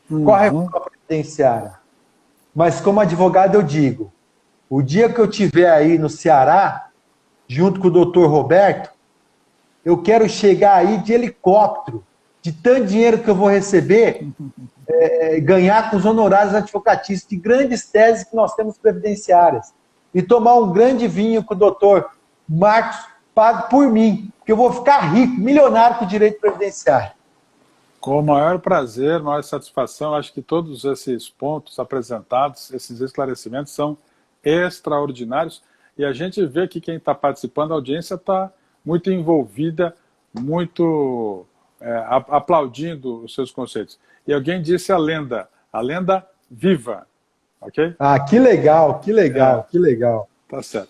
com a reforma previdenciária. Mas como advogado eu digo, o dia que eu estiver aí no Ceará, junto com o doutor Roberto, eu quero chegar aí de helicóptero, de tanto dinheiro que eu vou receber, ganhar com os honorários advocatícios de grandes teses que nós temos previdenciárias. E tomar um grande vinho com o doutor Marcos, pago por mim, porque eu vou ficar rico, milionário com o direito previdenciário. Com o maior prazer, maior satisfação. Acho que todos esses pontos apresentados, esses esclarecimentos são extraordinários. E a gente vê que quem está participando, a audiência está muito envolvida muito aplaudindo os seus conceitos. E alguém disse a lenda viva, ok? Ah, que legal, que legal, que legal. Tá certo.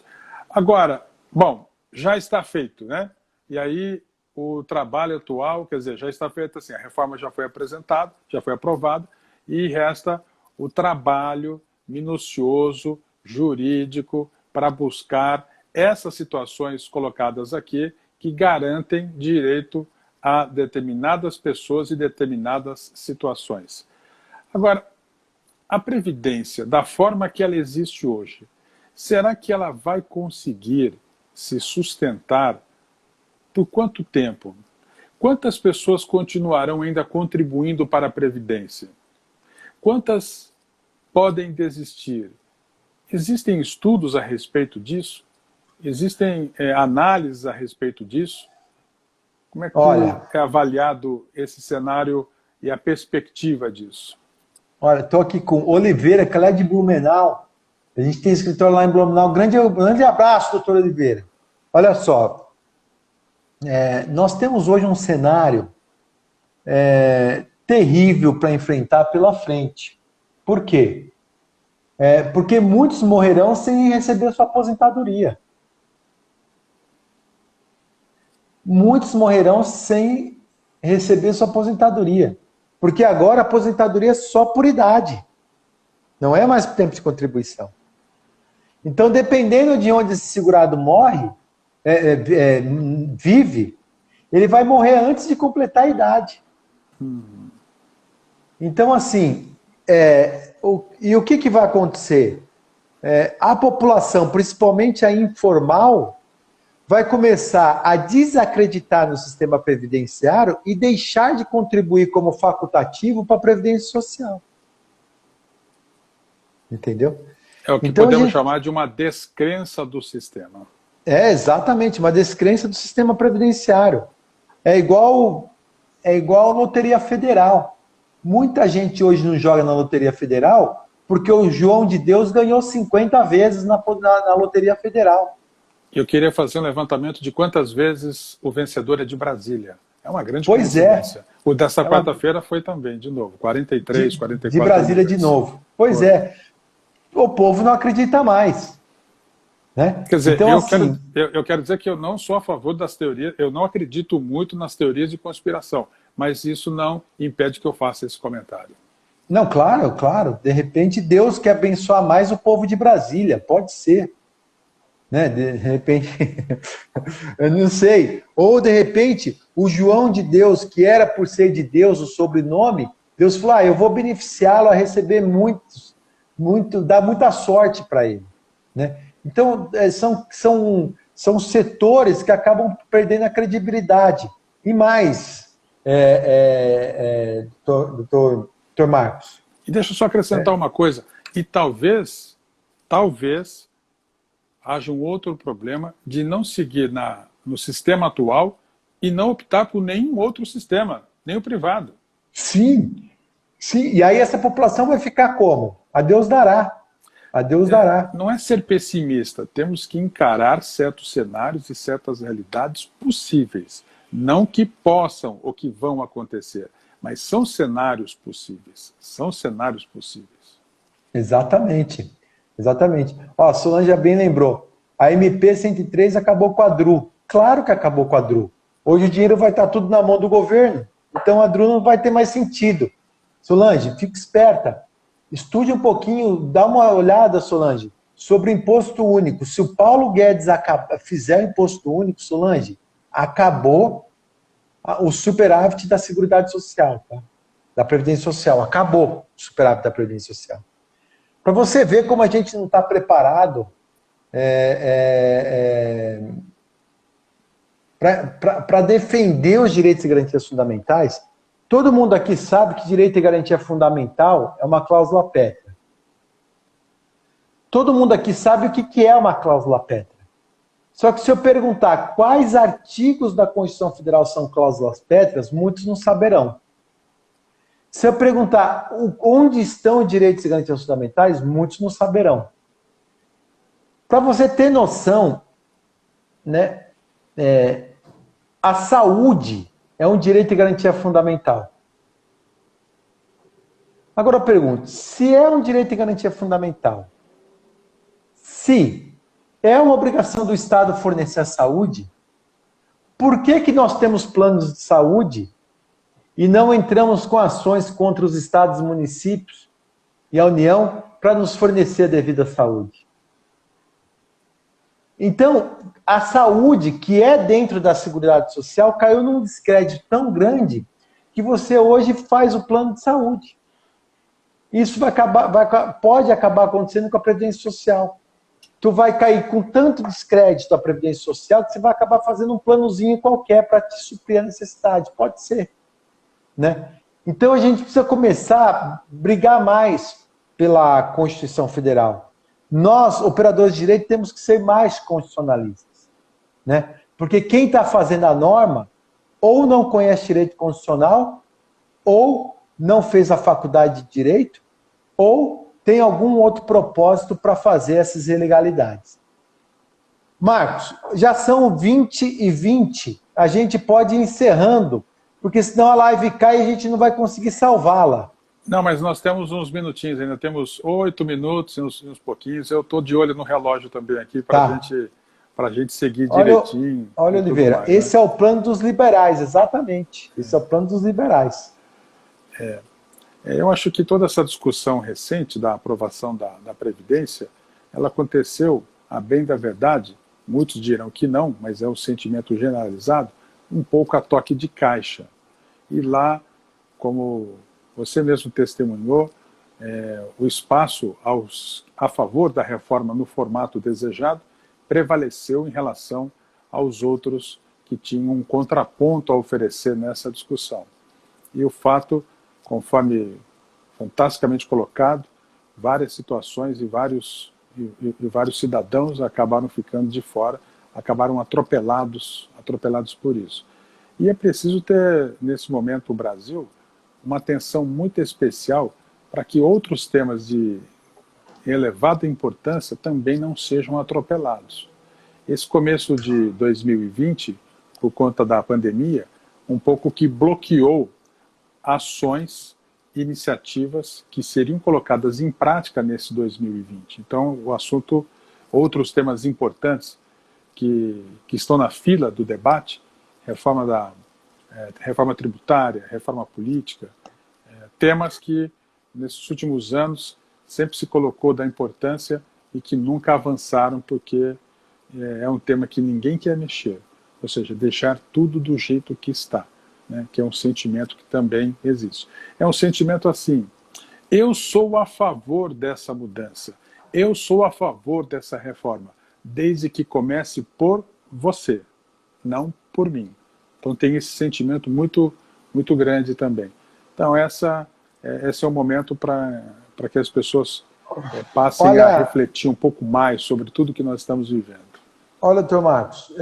Agora, bom, já está feito, né? E aí o trabalho atual, quer dizer, já está feito assim, a reforma já foi apresentada, já foi aprovada, e resta o trabalho minucioso, jurídico, para buscar essas situações colocadas aqui que garantem direito a determinadas pessoas e determinadas situações. Agora, a Previdência, da forma que ela existe hoje, será que ela vai conseguir se sustentar por quanto tempo? Quantas pessoas continuarão ainda contribuindo para a Previdência? Quantas podem desistir? Existem estudos a respeito disso? Existem análises a respeito disso? Como é que é avaliado esse cenário e a perspectiva disso? Olha, estou aqui com Oliveira, que ela é de Blumenau. A gente tem escritório lá em Blumenau. Grande abraço, doutor Oliveira. Olha só, nós temos hoje um cenário terrível para enfrentar pela frente. Por quê? Porque muitos morrerão sem receber sua aposentadoria. Muitos morrerão sem receber sua aposentadoria. Porque agora a aposentadoria é só por idade. Não é mais tempo de contribuição. Então, dependendo de onde esse segurado morre, vive, ele vai morrer antes de completar a idade. Então, assim, e o que vai acontecer? A população, principalmente a informal, vai começar a desacreditar no sistema previdenciário e deixar de contribuir como facultativo para a Previdência Social. Entendeu? É o que podemos chamar de uma descrença do sistema. Exatamente, uma descrença do sistema previdenciário. É igual a Loteria Federal. Muita gente hoje não joga na Loteria Federal porque o João de Deus ganhou 50 vezes na Loteria Federal. Eu queria fazer um levantamento de quantas vezes o vencedor é de Brasília. É uma grande coincidência. O dessa quarta-feira foi também, de novo, 43, 44. De Brasília de novo. Pois é. O povo não acredita mais. Né? Quer dizer, então, eu quero dizer que eu não sou a favor das teorias, eu não acredito muito nas teorias de conspiração, mas isso não impede que eu faça esse comentário. Não, claro. De repente, Deus quer abençoar mais o povo de Brasília. Pode ser. Né? De repente, eu não sei. Ou, de repente, o João de Deus, que era por ser de Deus o sobrenome, Deus falou, eu vou beneficiá-lo a receber dar muita sorte para ele. Né? Então, são setores que acabam perdendo a credibilidade. E mais, doutor Marcos. E deixa eu só acrescentar uma coisa. E talvez haja um outro problema de não seguir no sistema atual e não optar por nenhum outro sistema, nem o privado. Sim. E aí essa população vai ficar como? A Deus dará. A Deus dará. Não é ser pessimista, temos que encarar certos cenários e certas realidades possíveis. Não que possam ou que vão acontecer, mas são cenários possíveis. São cenários possíveis. Exatamente. Ó, a Solange bem lembrou. A MP 103 acabou com a DRU. Claro que acabou com a DRU. Hoje o dinheiro vai estar tudo na mão do governo. Então a DRU não vai ter mais sentido. Solange, fique esperta. Estude um pouquinho, dá uma olhada, Solange, sobre o imposto único. Se o Paulo Guedes fizer o imposto único, Solange, acabou o superávit da Seguridade Social, tá? Da Previdência Social. Acabou o superávit da Previdência Social. Para você ver como a gente não está preparado para defender os direitos e garantias fundamentais. Todo mundo aqui sabe que direito e garantia fundamental é uma cláusula pétrea. Todo mundo aqui sabe o que é uma cláusula pétrea. Só que se eu perguntar quais artigos da Constituição Federal são cláusulas pétreas, muitos não saberão. Se eu perguntar onde estão os direitos e garantias fundamentais, muitos não saberão. Para você ter noção, né, a saúde é um direito e garantia fundamental. Agora eu pergunto, se é um direito e garantia fundamental, se é uma obrigação do Estado fornecer a saúde, por que nós temos planos de saúde e não entramos com ações contra os estados e municípios e a União para nos fornecer a devida saúde? Então, a saúde, que é dentro da Seguridade Social, caiu num descrédito tão grande que você hoje faz o plano de saúde. Isso pode acabar acontecendo com a Previdência Social. Tu vai cair com tanto descrédito a Previdência Social que você vai acabar fazendo um planozinho qualquer para te suprir a necessidade. Pode ser. Né? Então a gente precisa começar a brigar mais pela Constituição Federal. Nós, operadores de direito, temos que ser mais constitucionalistas. Né? Porque quem está fazendo a norma ou não conhece direito constitucional, ou não fez a faculdade de direito, ou tem algum outro propósito para fazer essas ilegalidades. Marcos, já são 20h20, a gente pode ir encerrando, porque senão a live cai e a gente não vai conseguir salvá-la. Não, mas nós temos uns minutinhos ainda, temos 8 minutos e uns pouquinhos. Eu estou de olho no relógio também aqui para a gente seguir direitinho. Olha, Oliveira, mais, esse é o plano dos liberais, exatamente. Esse é o plano dos liberais. Eu acho que toda essa discussão recente da aprovação da Previdência, ela aconteceu, a bem da verdade, muitos dirão que não, mas é um sentimento generalizado, um pouco a toque de caixa. E lá, como você mesmo testemunhou, o espaço a favor da reforma no formato desejado prevaleceu em relação aos outros que tinham um contraponto a oferecer nessa discussão. E o fato, conforme fantasticamente colocado, várias situações e vários cidadãos acabaram ficando de fora, acabaram atropelados por isso. E é preciso ter, nesse momento, o Brasil, uma atenção muito especial para que outros temas de elevada importância também não sejam atropelados. Esse começo de 2020, por conta da pandemia, um pouco que bloqueou ações, iniciativas que seriam colocadas em prática nesse 2020. Então, o assunto, outros temas importantes que estão na fila do debate, reforma tributária, reforma política, temas que, nesses últimos anos, sempre se colocou da importância e que nunca avançaram porque é um tema que ninguém quer mexer, ou seja, deixar tudo do jeito que está, né, que é um sentimento que também existe. É um sentimento assim, eu sou a favor dessa mudança, eu sou a favor dessa reforma, desde que comece por você, não por mim. Então tem esse sentimento muito, muito grande também. Então esse é o momento para que as pessoas passem a refletir um pouco mais sobre tudo que nós estamos vivendo. Olha, Dr. Marcos,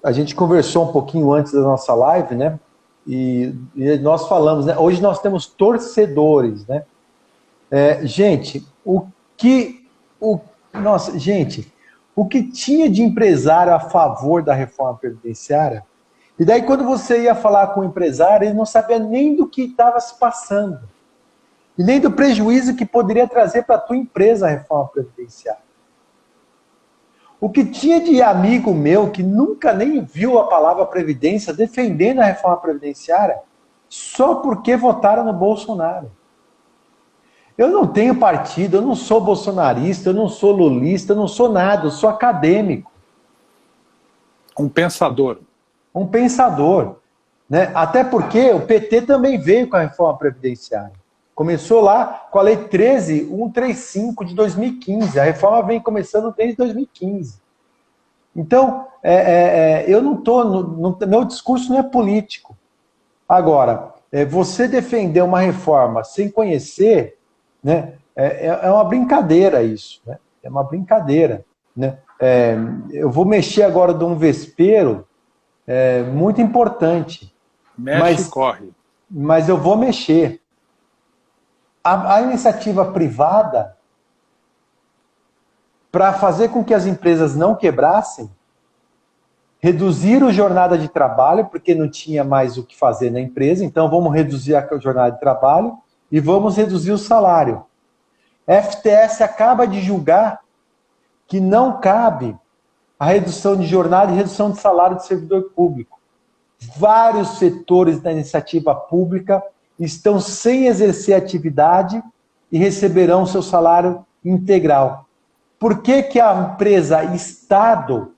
a gente conversou um pouquinho antes da nossa live, né? E nós falamos, né? Hoje nós temos torcedores, né? Gente, o que tinha de empresário a favor da reforma previdenciária? E daí quando você ia falar com o empresário, ele não sabia nem do que estava se passando. E nem do prejuízo que poderia trazer para a tua empresa a reforma previdenciária. O que tinha de amigo meu que nunca nem viu a palavra previdência defendendo a reforma previdenciária só porque votaram no Bolsonaro. Eu não tenho partido, eu não sou bolsonarista, eu não sou lulista, eu não sou nada, eu sou acadêmico. Um pensador. Um pensador. Né? Até porque o PT também veio com a reforma previdenciária. Começou lá com a Lei 13.135 de 2015. A reforma vem começando desde 2015. Então, eu não estou... Meu discurso não é político. Agora, você defender uma reforma sem conhecer, né, é uma brincadeira isso. Né? É uma brincadeira. Né? Eu vou mexer agora de um vespeiro muito importante. Mexe e corre. Mas eu vou mexer. A iniciativa privada, para fazer com que as empresas não quebrassem, Reduziram a jornada de trabalho, porque não tinha mais o que fazer na empresa, então vamos reduzir a jornada de trabalho e vamos reduzir o salário. A FTS acaba de julgar que não cabe a redução de jornada e redução de salário de servidor público. Vários setores da iniciativa pública estão sem exercer atividade e receberão seu salário integral. Por que que a empresa Estado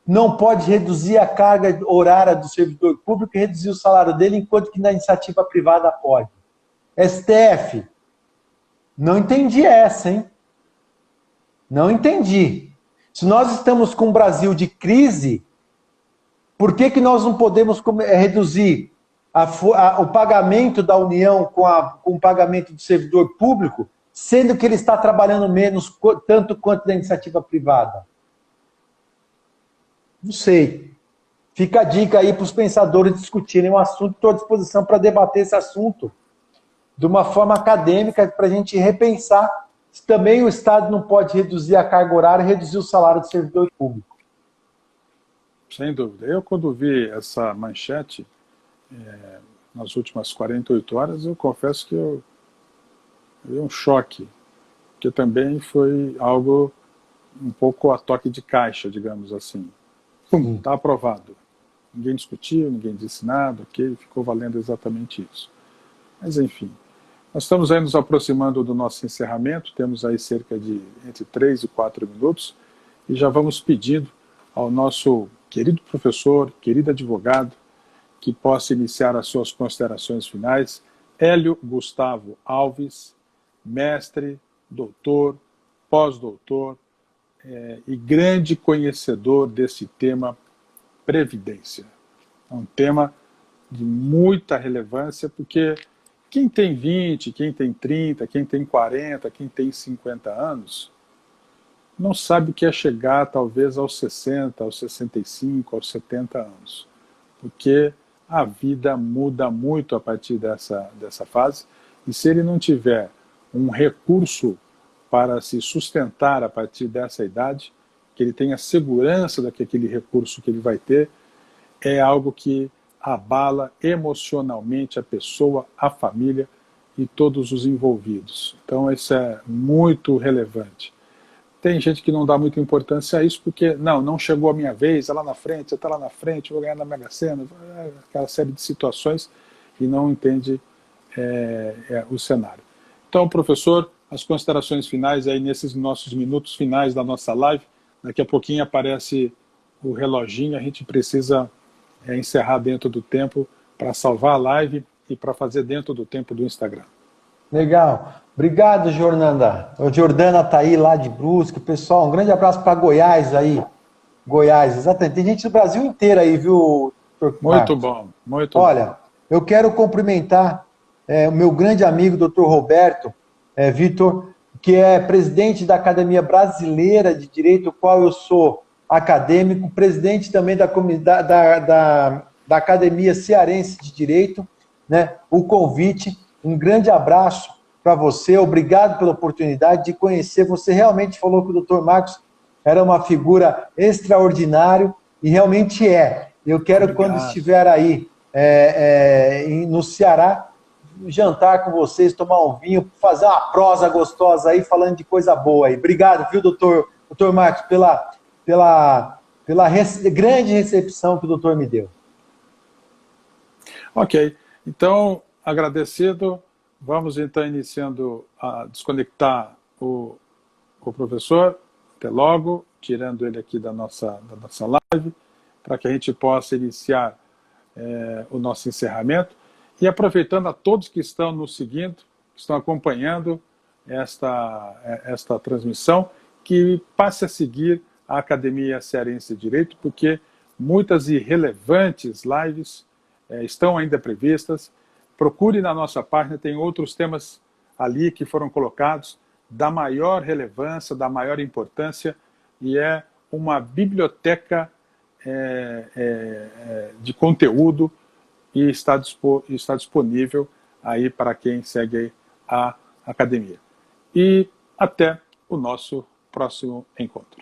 não pode reduzir a carga horária do servidor público e reduzir o salário dele, enquanto que na iniciativa privada pode? STF, não entendi essa, hein? Não entendi. Se nós estamos com um Brasil de crise, por que que nós não podemos reduzir o pagamento da União com o pagamento do servidor público, sendo que ele está trabalhando menos, tanto quanto da iniciativa privada? Não sei. Fica a dica aí para os pensadores discutirem o assunto. Estou à disposição para debater esse assunto de uma forma acadêmica, para a gente repensar se também o Estado não pode reduzir a carga horária e reduzir o salário do servidor público. Sem dúvida. Eu, quando vi essa manchete, nas últimas 48 horas, eu confesso que eu vi um choque, que também foi algo um pouco a toque de caixa, digamos assim. Está aprovado. Ninguém discutiu, ninguém disse nada, ok, ficou valendo exatamente isso. Mas, enfim, nós estamos aí nos aproximando do nosso encerramento, temos aí cerca de entre 3 e 4 minutos, e já vamos pedindo ao nosso querido professor, querido advogado, que possa iniciar as suas considerações finais, Hélio Gustavo Alves, mestre, doutor, pós-doutor, e grande conhecedor desse tema previdência. É um tema de muita relevância, porque quem tem 20, quem tem 30, quem tem 40, quem tem 50 anos, não sabe o que é chegar talvez aos 60, aos 65, aos 70 anos. Porque a vida muda muito a partir dessa fase, e se ele não tiver um recurso para se sustentar a partir dessa idade, que ele tenha segurança de que aquele recurso que ele vai ter é algo que abala emocionalmente a pessoa, a família e todos os envolvidos. Então isso é muito relevante. Tem gente que não dá muita importância a isso porque não chegou a minha vez, é lá na frente, você está lá na frente, vou ganhar na Mega Sena, aquela série de situações, e não entende o cenário. Então, professor, as considerações finais aí nesses nossos minutos finais da nossa live. Daqui a pouquinho aparece o reloginho, a gente precisa encerrar dentro do tempo para salvar a live e para fazer dentro do tempo do Instagram. Legal. Obrigado, Jordana. A Jordana está aí lá de Brusque. Pessoal, um grande abraço para Goiás aí. Goiás, exatamente. Tem gente do Brasil inteiro aí, viu, Dr. Muito bom, muito bom. Olha, eu quero cumprimentar o meu grande amigo, Dr. Roberto Vitor, que é presidente da Academia Brasileira de Direito, do qual eu sou acadêmico, presidente também da Academia Cearense de Direito, né? O convite, um grande abraço para você, obrigado pela oportunidade de conhecer. Você realmente falou que o Dr. Marcos era uma figura extraordinária, e realmente é. Eu quero, obrigado, quando estiver aí no Ceará, jantar com vocês, tomar um vinho, fazer uma prosa gostosa aí, falando de coisa boa aí. Obrigado, viu, doutor Marcos, pela grande recepção que o doutor me deu. Ok, então, agradecido, vamos então iniciando a desconectar o professor, até logo, tirando ele aqui da nossa live, para que a gente possa iniciar o nosso encerramento. E aproveitando a todos que estão nos seguindo, que estão acompanhando esta transmissão, que passe a seguir a Academia Cearense de Direito, porque muitas e relevantes lives estão ainda previstas. Procure na nossa página, tem outros temas ali que foram colocados da maior relevância, da maior importância, e é uma biblioteca de conteúdo, e está disponível aí para quem segue a academia. E até o nosso próximo encontro.